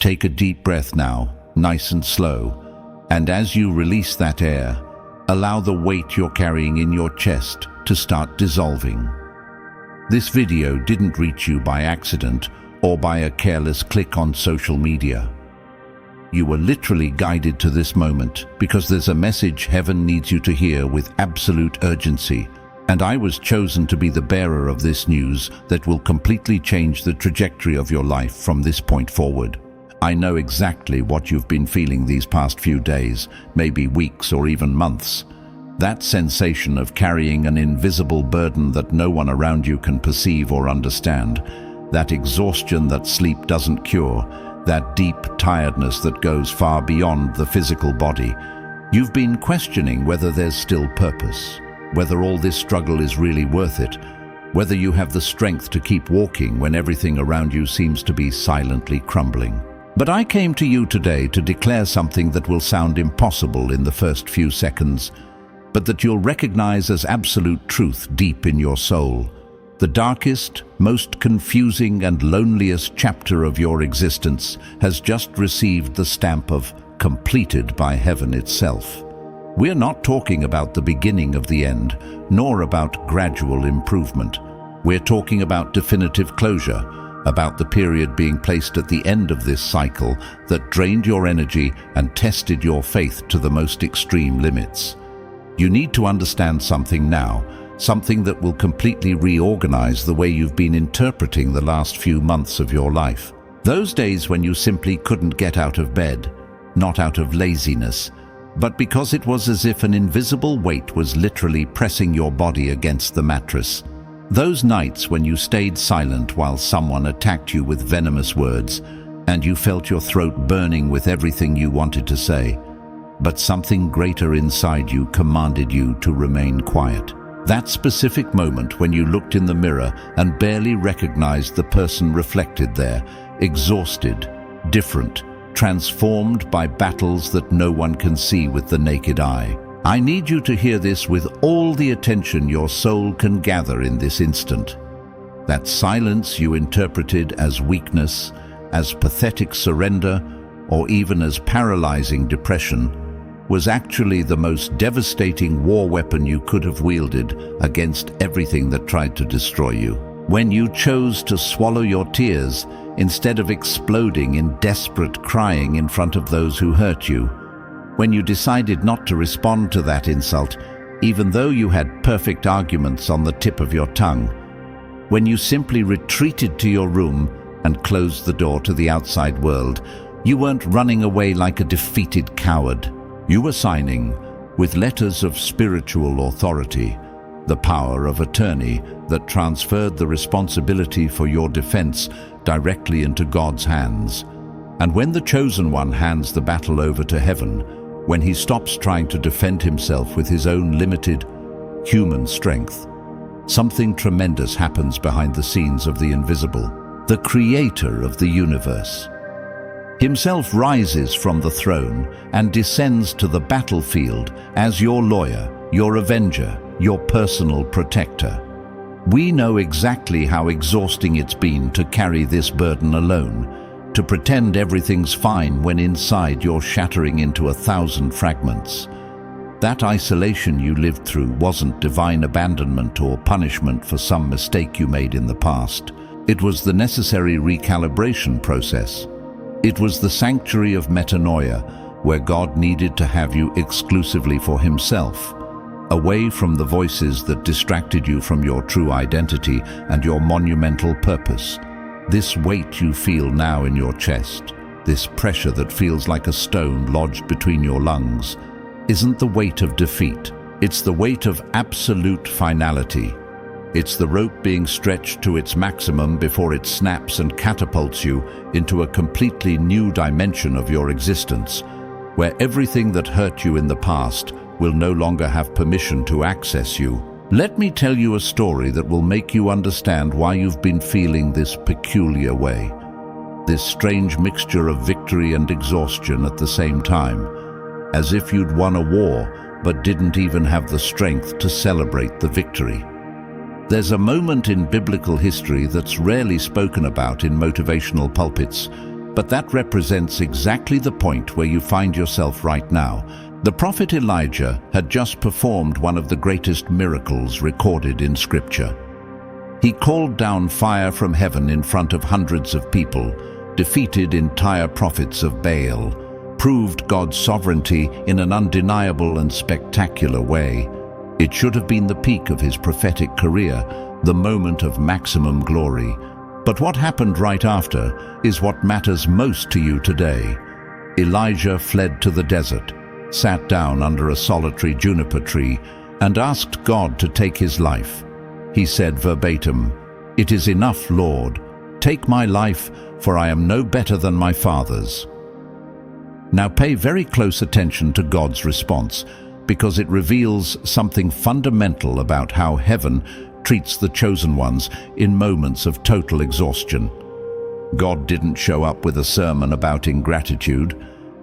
Take a deep breath now, nice and slow, and as you release that air, allow the weight you're carrying in your chest to start dissolving. This video didn't reach you by accident or by a careless click on social media. You were literally guided to this moment because there's a message heaven needs you to hear with absolute urgency, and I was chosen to be the bearer of this news that will completely change the trajectory of your life from this point forward. I know exactly what you've been feeling these past few days, maybe weeks or even months. That sensation of carrying an invisible burden that no one around you can perceive or understand, that exhaustion that sleep doesn't cure, that deep tiredness that goes far beyond the physical body. You've been questioning whether there's still purpose, whether all this struggle is really worth it, whether you have the strength to keep walking when everything around you seems to be silently crumbling. But I came to you today to declare something that will sound impossible in the first few seconds, but that you'll recognize as absolute truth deep in your soul. The darkest, most confusing and loneliest chapter of your existence has just received the stamp of completed by heaven itself. We're not talking about the beginning of the end, nor about gradual improvement. We're talking about definitive closure, about the period being placed at the end of this cycle that drained your energy and tested your faith to the most extreme limits. You need to understand something now, something that will completely reorganize the way you've been interpreting the last few months of your life. Those days when you simply couldn't get out of bed, not out of laziness, but because it was as if an invisible weight was literally pressing your body against the mattress. Those nights when you stayed silent while someone attacked you with venomous words, and you felt your throat burning with everything you wanted to say, but something greater inside you commanded you to remain quiet. That specific moment when you looked in the mirror and barely recognized the person reflected there, exhausted, different, transformed by battles that no one can see with the naked eye. I need you to hear this with all the attention your soul can gather in this instant. That silence you interpreted as weakness, as pathetic surrender, or even as paralyzing depression, was actually the most devastating war weapon you could have wielded against everything that tried to destroy you. When you chose to swallow your tears instead of exploding in desperate crying in front of those who hurt you, when you decided not to respond to that insult, even though you had perfect arguments on the tip of your tongue, when you simply retreated to your room and closed the door to the outside world, you weren't running away like a defeated coward. You were signing, with letters of spiritual authority, the power of attorney that transferred the responsibility for your defense directly into God's hands. And when the chosen one hands the battle over to heaven, when he stops trying to defend himself with his own limited human strength, something tremendous happens behind the scenes of the invisible. The creator of the universe himself rises from the throne and descends to the battlefield as your lawyer, your avenger, your personal protector. We know exactly how exhausting it's been to carry this burden alone, to pretend everything's fine when inside you're shattering into 1,000 fragments. That isolation you lived through wasn't divine abandonment or punishment for some mistake you made in the past. It was the necessary recalibration process. It was the sanctuary of metanoia, where God needed to have you exclusively for himself, away from the voices that distracted you from your true identity and your monumental purpose. This weight you feel now in your chest, this pressure that feels like a stone lodged between your lungs, isn't the weight of defeat. It's the weight of absolute finality. It's the rope being stretched to its maximum before it snaps and catapults you into a completely new dimension of your existence, where everything that hurt you in the past will no longer have permission to access you. Let me tell you a story that will make you understand why you've been feeling this peculiar way, this strange mixture of victory and exhaustion at the same time, as if you'd won a war but didn't even have the strength to celebrate the victory. There's a moment in biblical history that's rarely spoken about in motivational pulpits, But that represents exactly the point where you find yourself right now. The prophet Elijah had just performed one of the greatest miracles recorded in Scripture. He called down fire from heaven in front of hundreds of people, defeated entire prophets of Baal, proved God's sovereignty in an undeniable and spectacular way. It should have been the peak of his prophetic career, the moment of maximum glory. But what happened right after is what matters most to you today. Elijah fled to the desert, sat down under a solitary juniper tree, and asked God to take his life. He said verbatim, "It is enough, Lord. Take my life, for I am no better than my fathers." Now pay very close attention to God's response, because it reveals something fundamental about how heaven treats the chosen ones in moments of total exhaustion. God didn't show up with a sermon about ingratitude,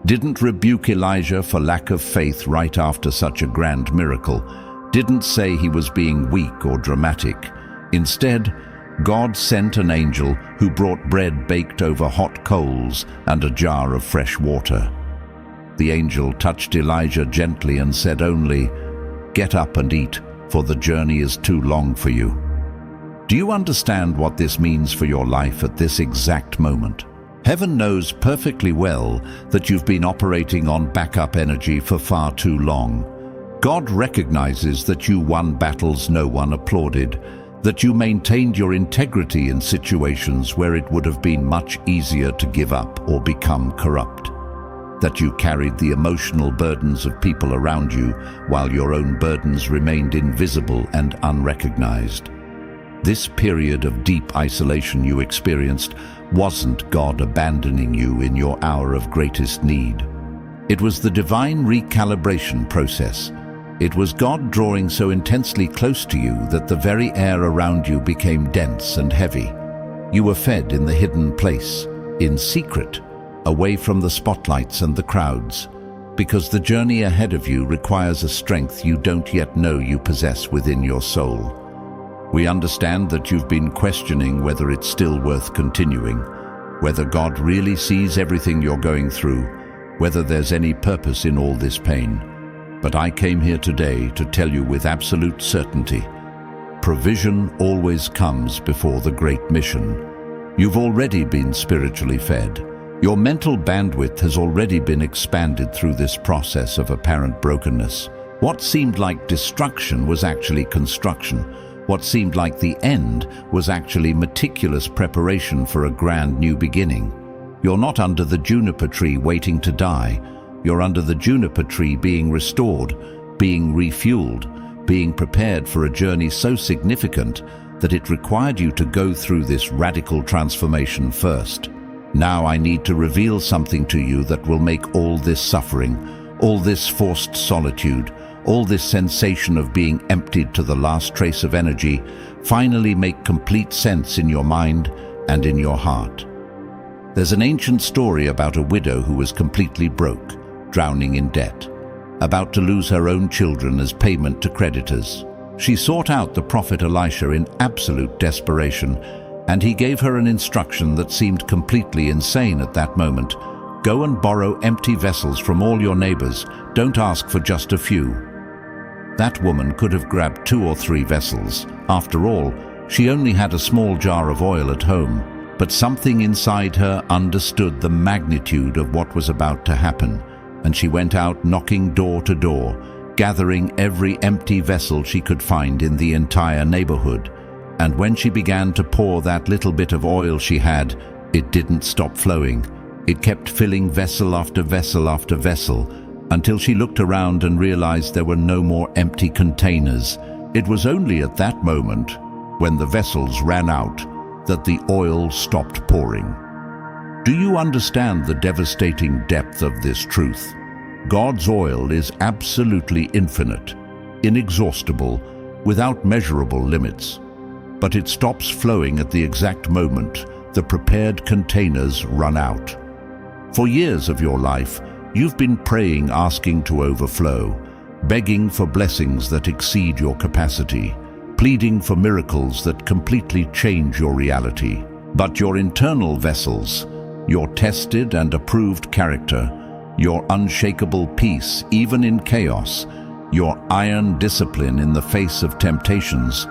didn't rebuke Elijah for lack of faith right after such a grand miracle, didn't say he was being weak or dramatic. Instead, God sent an angel who brought bread baked over hot coals and a jar of fresh water. The angel touched Elijah gently and said only, "Get up and eat, for the journey is too long for you." Do you understand what this means for your life at this exact moment? Heaven knows perfectly well that you've been operating on backup energy for far too long. God recognizes that you won battles no one applauded, that you maintained your integrity in situations where it would have been much easier to give up or become corrupt, that you carried the emotional burdens of people around you while your own burdens remained invisible and unrecognized. This period of deep isolation you experienced wasn't God abandoning you in your hour of greatest need. It was the divine recalibration process. It was God drawing so intensely close to you that the very air around you became dense and heavy. You were fed in the hidden place, in secret, away from the spotlights and the crowds, because the journey ahead of you requires a strength you don't yet know you possess within your soul. We understand that you've been questioning whether it's still worth continuing, whether God really sees everything you're going through, whether there's any purpose in all this pain. But I came here today to tell you with absolute certainty, provision always comes before the great mission. You've already been spiritually fed. Your mental bandwidth has already been expanded through this process of apparent brokenness. What seemed like destruction was actually construction. What seemed like the end was actually meticulous preparation for a grand new beginning. You're not under the juniper tree waiting to die. You're under the juniper tree being restored, being refueled, being prepared for a journey so significant that it required you to go through this radical transformation first. Now I need to reveal something to you that will make all this suffering, all this forced solitude, all this sensation of being emptied to the last trace of energy, finally make complete sense in your mind and in your heart. There's an ancient story about a widow who was completely broke, drowning in debt, about to lose her own children as payment to creditors. She sought out the prophet Elisha in absolute desperation, and he gave her an instruction that seemed completely insane at that moment. Go and borrow empty vessels from all your neighbors. Don't ask for just a few. That woman could have grabbed 2 or 3 vessels. After all, she only had a small jar of oil at home. But something inside her understood the magnitude of what was about to happen, and she went out knocking door to door, gathering every empty vessel she could find in the entire neighborhood. And when she began to pour that little bit of oil she had, it didn't stop flowing. It kept filling vessel after vessel after vessel, until she looked around and realized there were no more empty containers. It was only at that moment, when the vessels ran out, that the oil stopped pouring. Do you understand the devastating depth of this truth? God's oil is absolutely infinite, inexhaustible, without measurable limits. But it stops flowing at the exact moment the prepared containers run out. For years of your life, you've been praying, asking to overflow, begging for blessings that exceed your capacity, pleading for miracles that completely change your reality. But your internal vessels, your tested and approved character, your unshakable peace even in chaos, your iron discipline in the face of temptations,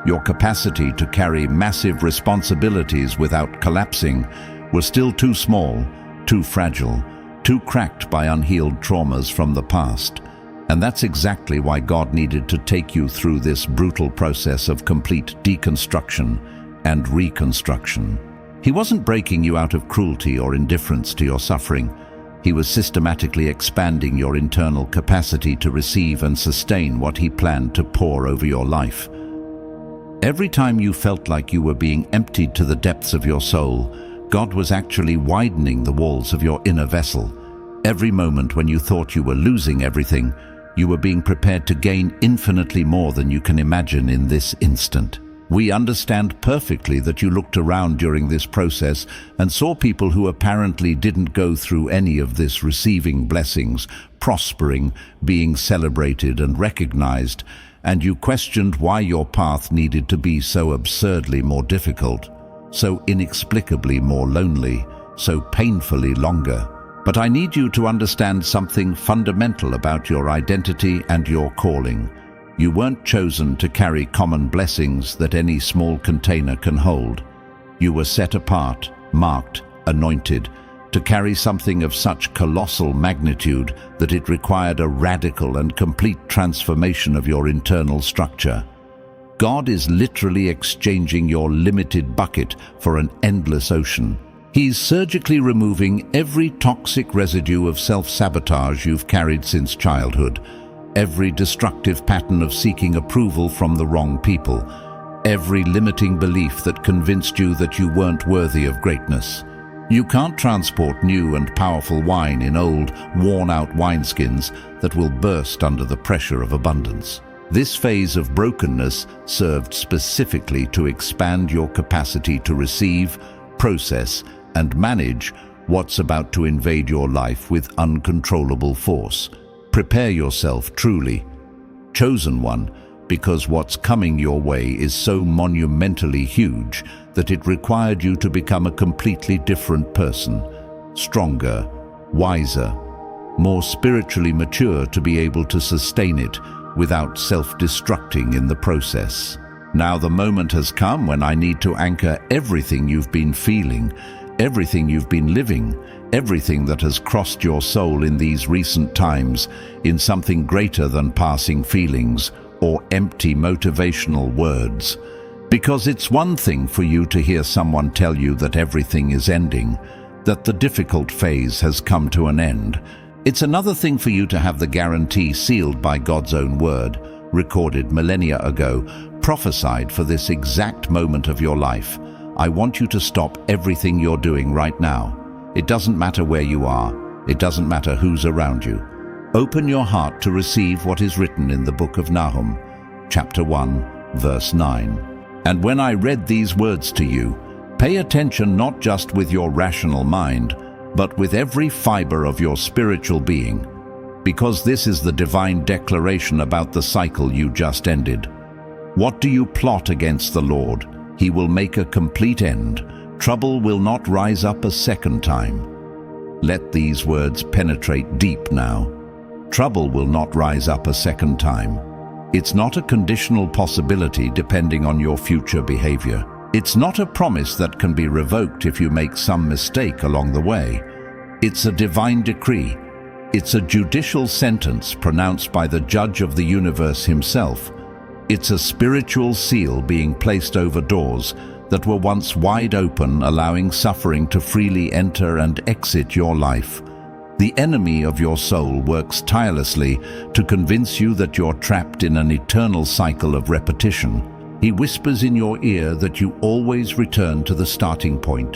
your capacity to carry massive responsibilities without collapsing were still too small, too fragile, too cracked by unhealed traumas from the past. And that's exactly why God needed to take you through this brutal process of complete deconstruction and reconstruction. He wasn't breaking you out of cruelty or indifference to your suffering. He was systematically expanding your internal capacity to receive and sustain what He planned to pour over your life. Every time you felt like you were being emptied to the depths of your soul, God was actually widening the walls of your inner vessel. Every moment when you thought you were losing everything, you were being prepared to gain infinitely more than you can imagine in this instant. We understand perfectly that you looked around during this process and saw people who apparently didn't go through any of this receiving blessings, prospering, being celebrated and recognized, and you questioned why your path needed to be so absurdly more difficult, so inexplicably more lonely, so painfully longer. But I need you to understand something fundamental about your identity and your calling. You weren't chosen to carry common blessings that any small container can hold. You were set apart, marked, anointed, to carry something of such colossal magnitude that it required a radical and complete transformation of your internal structure. God is literally exchanging your limited bucket for an endless ocean. He's surgically removing every toxic residue of self-sabotage you've carried since childhood, every destructive pattern of seeking approval from the wrong people, every limiting belief that convinced you that you weren't worthy of greatness. You can't transport new and powerful wine in old, worn-out wineskins that will burst under the pressure of abundance. This phase of brokenness served specifically to expand your capacity to receive, process, and manage what's about to invade your life with uncontrollable force. Prepare yourself truly, chosen one, because what's coming your way is so monumentally huge that it required you to become a completely different person, stronger, wiser, more spiritually mature to be able to sustain it without self-destructing in the process. Now the moment has come when I need to anchor everything you've been feeling, everything you've been living, everything that has crossed your soul in these recent times in something greater than passing feelings or empty motivational words. Because it's one thing for you to hear someone tell you that everything is ending, that the difficult phase has come to an end. It's another thing for you to have the guarantee sealed by God's own word, recorded millennia ago, prophesied for this exact moment of your life. I want you to stop everything you're doing right now. It doesn't matter where you are. It doesn't matter who's around you. Open your heart to receive what is written in the book of Nahum, chapter 1, verse 9. And when I read these words to you, pay attention not just with your rational mind, but with every fiber of your spiritual being, because this is the divine declaration about the cycle you just ended. What do you plot against the Lord? He will make a complete end. Trouble will not rise up a second time. Let these words penetrate deep now. Trouble will not rise up a second time. It's not a conditional possibility depending on your future behavior. It's not a promise that can be revoked if you make some mistake along the way. It's a divine decree. It's a judicial sentence pronounced by the judge of the universe himself. It's a spiritual seal being placed over doors that were once wide open, allowing suffering to freely enter and exit your life. The enemy of your soul works tirelessly to convince you that you're trapped in an eternal cycle of repetition. He whispers in your ear that you always return to the starting point,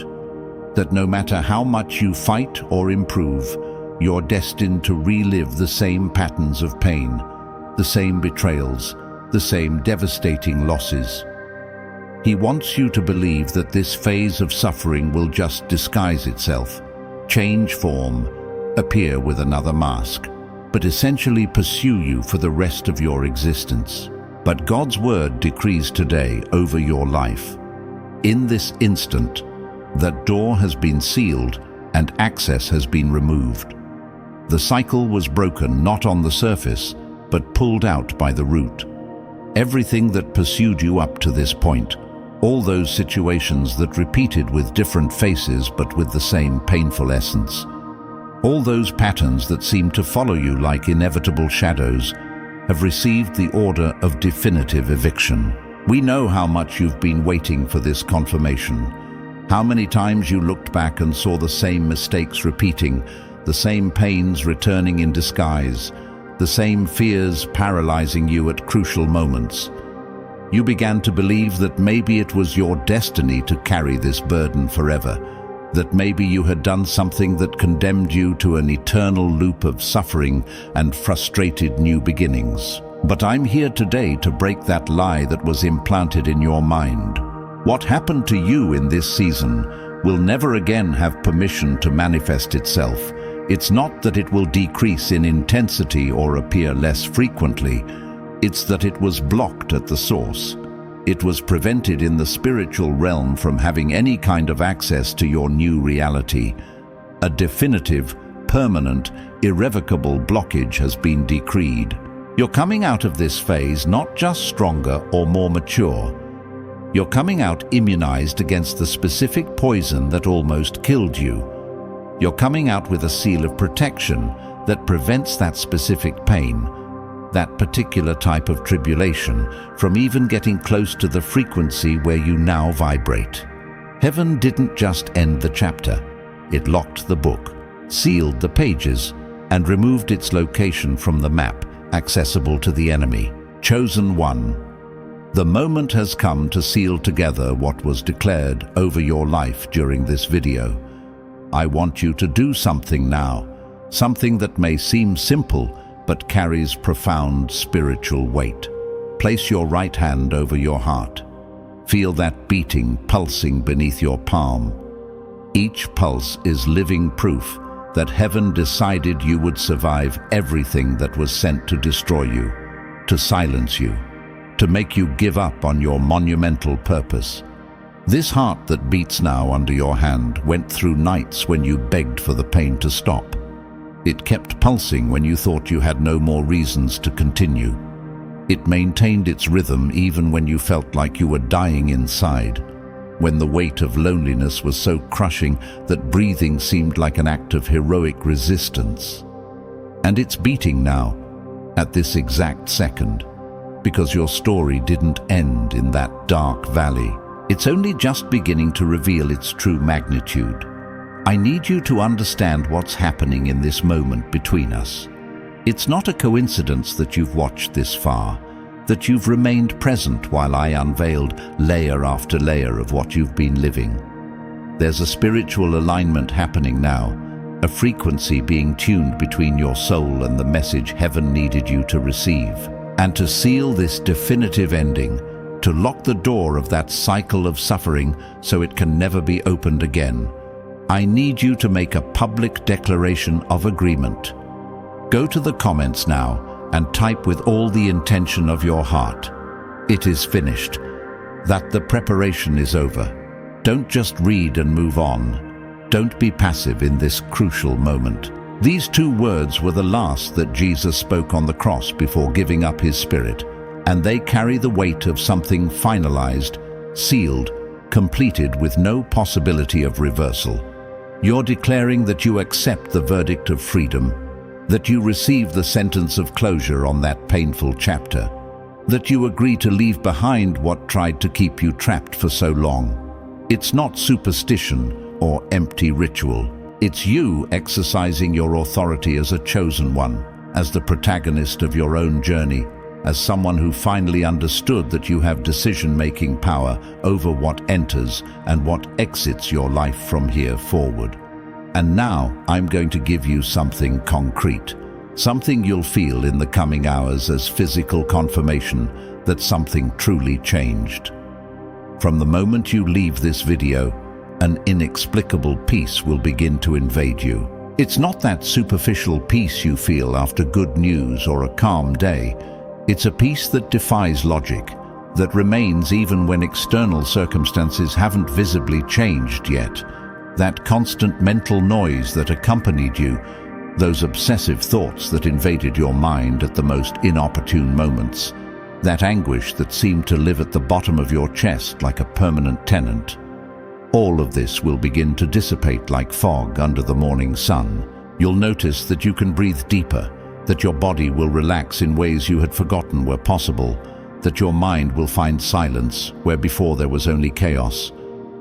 that no matter how much you fight or improve, you're destined to relive the same patterns of pain, the same betrayals, the same devastating losses. He wants you to believe that this phase of suffering will just disguise itself, change form, appear with another mask, but essentially pursue you for the rest of your existence. But God's word decrees today over your life. In this instant, that door has been sealed and access has been removed. The cycle was broken not on the surface, but pulled out by the root. Everything that pursued you up to this point, all those situations that repeated with different faces but with the same painful essence, all those patterns that seemed to follow you like inevitable shadows, have received the order of definitive eviction. We know how much you've been waiting for this confirmation. How many times you looked back and saw the same mistakes repeating, the same pains returning in disguise, the same fears paralyzing you at crucial moments. You began to believe that maybe it was your destiny to carry this burden forever, that maybe you had done something that condemned you to an eternal loop of suffering and frustrated new beginnings. But I'm here today to break that lie that was implanted in your mind. What happened to you in this season will never again have permission to manifest itself. It's not that it will decrease in intensity or appear less frequently. It's that it was blocked at the source. It was prevented in the spiritual realm from having any kind of access to your new reality. A definitive, permanent, irrevocable blockage has been decreed. You're coming out of this phase not just stronger or more mature. You're coming out immunized against the specific poison that almost killed you. You're coming out with a seal of protection that prevents that specific pain, that particular type of tribulation, from even getting close to the frequency where you now vibrate. Heaven didn't just end the chapter. It locked the book, sealed the pages, and removed its location from the map, accessible to the enemy. Chosen one. The moment has come to seal together what was declared over your life during this video. I want you to do something now, something that may seem simple, but carries profound spiritual weight. Place your right hand over your heart. Feel that beating, pulsing beneath your palm. Each pulse is living proof that heaven decided you would survive everything that was sent to destroy you, to silence you, to make you give up on your monumental purpose. This heart that beats now under your hand went through nights when you begged for the pain to stop. It kept pulsing when you thought you had no more reasons to continue. It maintained its rhythm even when you felt like you were dying inside, when the weight of loneliness was so crushing that breathing seemed like an act of heroic resistance. And it's beating now, at this exact second, because your story didn't end in that dark valley. It's only just beginning to reveal its true magnitude. I need you to understand what's happening in this moment between us. It's not a coincidence that you've watched this far, that you've remained present while I unveiled layer after layer of what you've been living. There's a spiritual alignment happening now, a frequency being tuned between your soul and the message heaven needed you to receive. And to seal this definitive ending, to lock the door of that cycle of suffering so it can never be opened again, I need you to make a public declaration of agreement. Go to the comments now and type with all the intention of your heart. It is finished. That the preparation is over. Don't just read and move on. Don't be passive in this crucial moment. These 2 words were the last that Jesus spoke on the cross before giving up his spirit, and they carry the weight of something finalized, sealed, completed with no possibility of reversal. You're declaring that you accept the verdict of freedom, that you receive the sentence of closure on that painful chapter, that you agree to leave behind what tried to keep you trapped for so long. It's not superstition or empty ritual. It's you exercising your authority as a chosen one, as the protagonist of your own journey, as someone who finally understood that you have decision-making power over what enters and what exits your life from here forward. And now I'm going to give you something concrete, something you'll feel in the coming hours as physical confirmation that something truly changed. From the moment you leave this video, an inexplicable peace will begin to invade you. It's not that superficial peace you feel after good news or a calm day. It's a peace that defies logic, that remains even when external circumstances haven't visibly changed yet. that constant mental noise that accompanied you, those obsessive thoughts that invaded your mind at the most inopportune moments, that anguish that seemed to live at the bottom of your chest like a permanent tenant. All of this will begin to dissipate like fog under the morning sun. You'll notice that you can breathe deeper, that your body will relax in ways you had forgotten were possible, that your mind will find silence where before there was only chaos.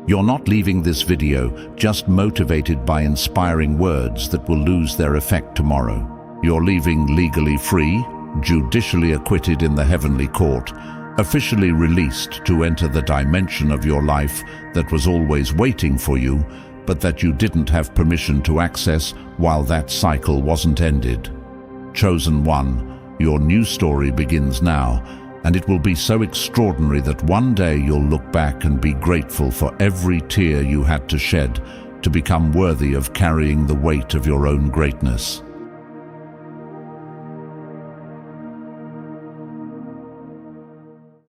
You're not leaving this video just motivated by inspiring words that will lose their effect tomorrow. You're leaving legally free, judicially acquitted in the heavenly court, officially released to enter the dimension of your life that was always waiting for you, but that you didn't have permission to access while that cycle wasn't ended. Chosen one, your new story begins now, and it will be so extraordinary that one day you'll look back and be grateful for every tear you had to shed to become worthy of carrying the weight of your own greatness.